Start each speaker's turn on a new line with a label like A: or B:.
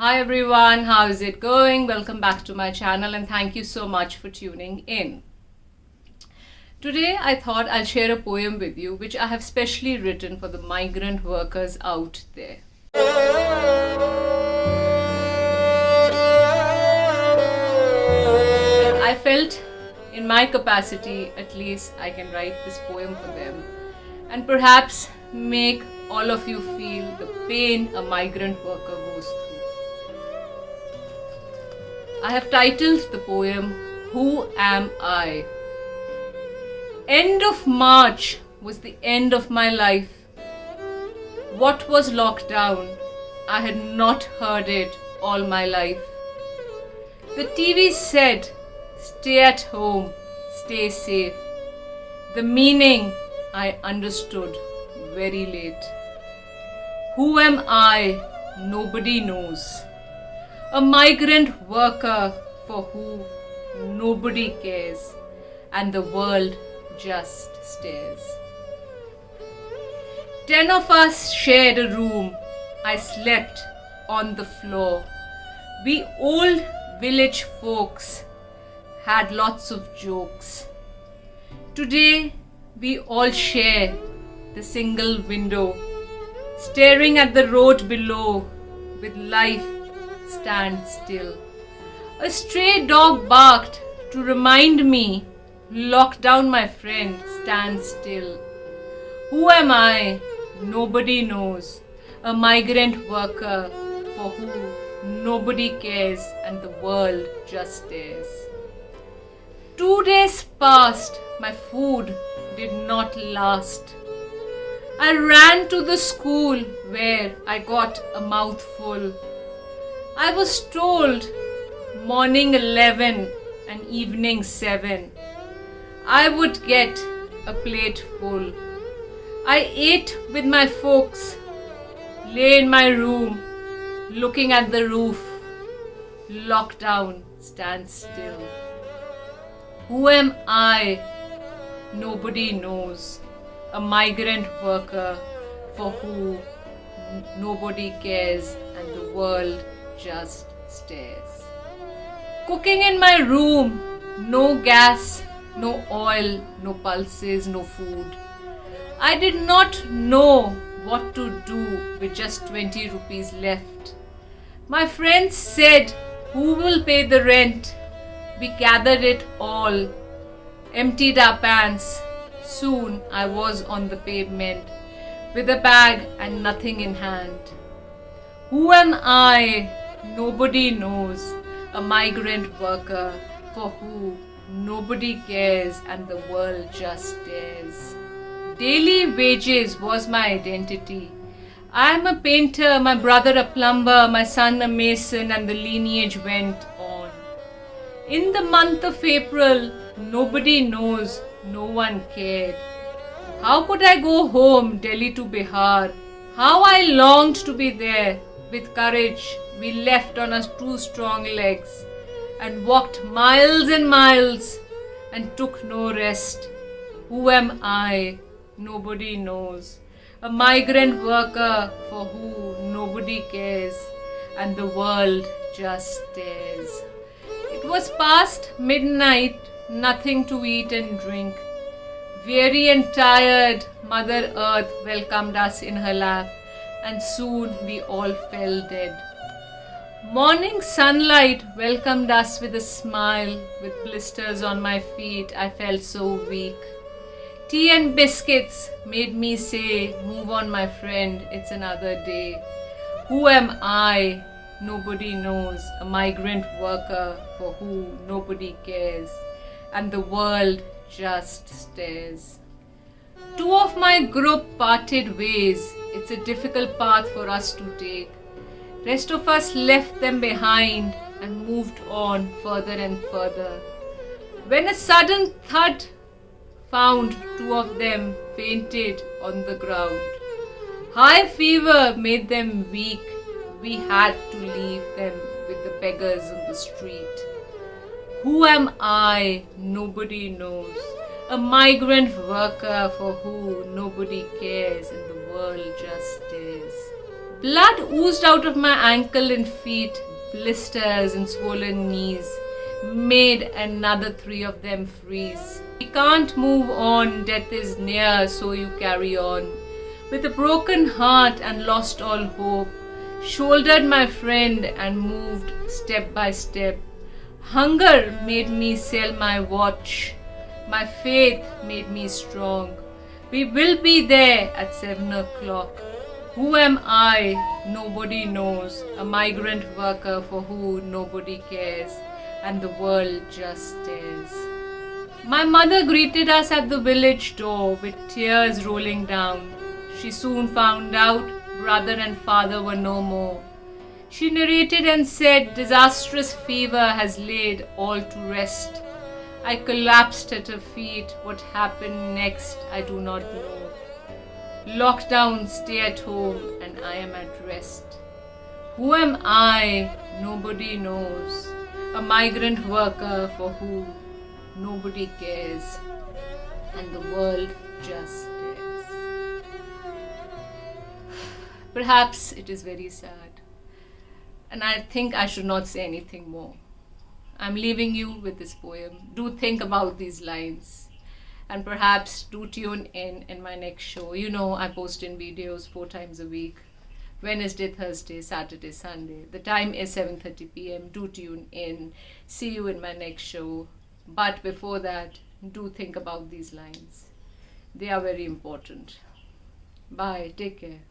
A: Hi everyone, how is it going? Welcome back to my channel and thank you so much for tuning in. Today I thought I'll share a poem with you which I have specially written for the migrant workers out there. I felt in my capacity at least I can write this poem for them and perhaps make all of you feel the pain a migrant worker goes through. I have titled the poem, Who Am I? End of March was the end of my life. What was lockdown? I had not heard it all my life. The TV said, stay at home, stay safe. The meaning I understood very late. Who am I? Nobody knows. A migrant worker for who nobody cares and the world just stares. 10 of us shared a room. I slept on the floor. We old village folks had lots of jokes. Today we all share the single window, staring at the road below with life stand still. A stray dog barked to remind me, lock down my friend, stand still. Who am I? Nobody knows. A migrant worker for who nobody cares and the world just stares. 2 days passed, my food did not last. I ran to the school where I got a mouthful. I was told morning 11 and evening 7 I would get a plate full. I ate with my folks, lay in my room, looking at the roof. Lockdown stands still. Who am I? Nobody knows. A migrant worker for who nobody cares and the world just stares. Cooking in my room, no gas, no oil, no pulses, no food. I did not know what to do with just 20 rupees left. My friends said, who will pay the rent? We gathered it all, emptied our pants. Soon I was on the pavement with a bag and nothing in hand. Who am I? Nobody knows. A migrant worker for who nobody cares and the world just stares. Daily wages was my identity. I am a painter, my brother a plumber, my son a mason, and the lineage went on. In the month of April, nobody knows, no one cared. How could I go home, Delhi to Bihar? How I longed to be there. With courage, we left on our 2 strong legs and walked miles and miles and took no rest. Who am I? Nobody knows. A migrant worker for who nobody cares and the world just stares. It was past midnight, nothing to eat and drink. Weary and tired, Mother Earth welcomed us in her lap, and soon we all fell dead. Morning sunlight welcomed us with a smile. With blisters on my feet, I felt so weak. Tea and biscuits made me say, move on my friend, it's another day. Who am I? Nobody knows. A migrant worker for who nobody cares and the world just stares. 2 of my group parted ways. It's a difficult path for us to take. Rest of us left them behind and moved on further and further. When a sudden thud found 2 of them fainted on the ground. High fever made them weak. We had to leave them with the beggars on the street. Who am I? Nobody knows. A migrant worker for who nobody cares and the world just stares. Blood oozed out of my ankle and feet, blisters and swollen knees made another 3 of them freeze. We can't move on, death is near, so you carry on. With a broken heart and lost all hope, shouldered my friend and moved step by step. Hunger made me sell my watch. My faith made me strong. We will be there at 7 o'clock. Who am I? Nobody knows. A migrant worker for who nobody cares, and the world just stares. My mother greeted us at the village door with tears rolling down. She soon found out brother and father were no more. She narrated and said disastrous fever has laid all to rest. I collapsed at her feet. What happened next, I do not know. Lockdown, stay at home, and I am at rest. Who am I? Nobody knows. A migrant worker for who nobody cares, and the world just stares. Perhaps it is very sad, and I think I should not say anything more. I'm leaving you with this poem. Do think about these lines. And perhaps do tune in my next show. You know, I post in videos 4 times a week. Wednesday, Thursday, Saturday, Sunday. The time is 7:30 p.m. Do tune in. See you in my next show. But before that, do think about these lines. They are very important. Bye. Take care.